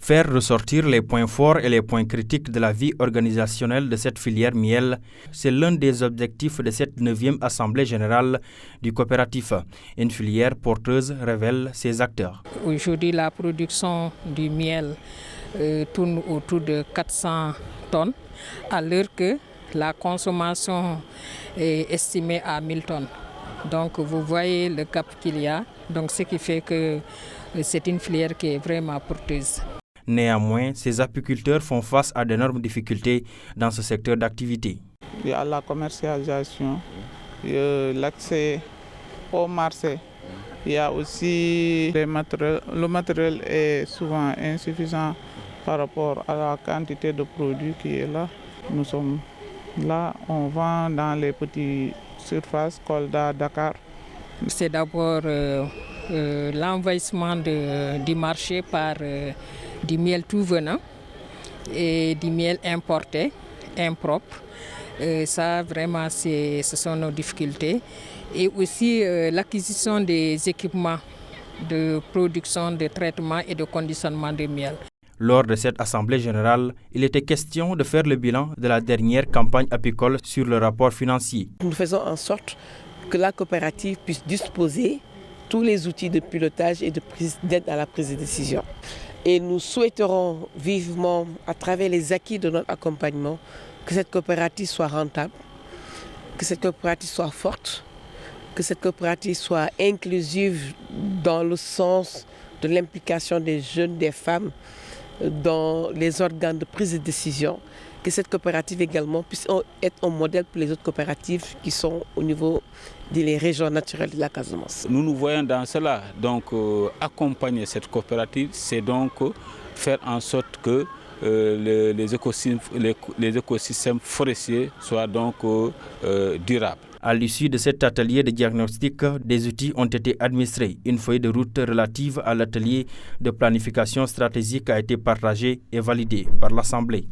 Faire ressortir les points forts et les points critiques de la vie organisationnelle de cette filière miel, c'est l'un des objectifs de cette 9e Assemblée générale du coopératif. Une filière porteuse, révèle ses acteurs. Aujourd'hui, la production du miel tourne autour de 400 tonnes, alors que la consommation est estimée à 1000 tonnes. Donc vous voyez le gap qu'il y a, donc ce qui fait que c'est une filière qui est vraiment porteuse. Néanmoins, ces apiculteurs font face à d'énormes difficultés dans ce secteur d'activité. Il y a la commercialisation, l'accès au marché. Il y a aussi les matériels. Le matériel est souvent insuffisant par rapport à la quantité de produits qui est là. Nous sommes là, on vend dans les petites surfaces, Kolda, Dakar. C'est d'abord l'envahissement du marché par du miel tout venant et du miel importé, impropre. Ça, vraiment, ce sont nos difficultés. Et aussi l'acquisition des équipements de production, de traitement et de conditionnement de miel. Lors de cette assemblée générale, il était question de faire le bilan de la dernière campagne apicole sur le rapport financier. Nous faisons en sorte que la coopérative puisse disposer tous les outils de pilotage et d'aide à la prise de décision. Et nous souhaiterons vivement, à travers les acquis de notre accompagnement, que cette coopérative soit rentable, que cette coopérative soit forte, que cette coopérative soit inclusive dans le sens de l'implication des jeunes, des femmes dans les organes de prise de décision, que cette coopérative également puisse être un modèle pour les autres coopératives qui sont au niveau des régions naturelles de la Casamance. Nous nous voyons dans cela, donc accompagner cette coopérative, c'est donc faire en sorte que les écosystèmes forestiers soient donc durables. À l'issue de cet atelier de diagnostic, des outils ont été administrés. Une feuille de route relative à l'atelier de planification stratégique a été partagée et validée par l'Assemblée.